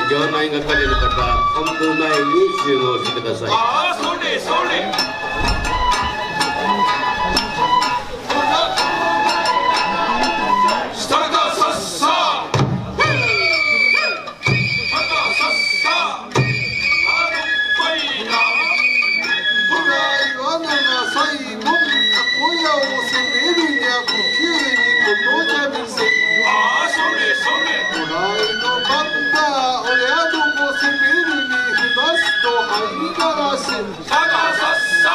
場内係の方、本部前に集合してください。ああ、それそれ。下がさっさ。下がさっさ。あのぱいな。ほら、罠が最後、小屋を攻めるにゃく急にこのじゃみせ。ああ、それそれ。ほらいのバンダー、俺あども攻めるにふだすと入りがらせ。下がさっさ。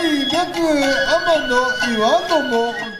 いべく天の岩戸も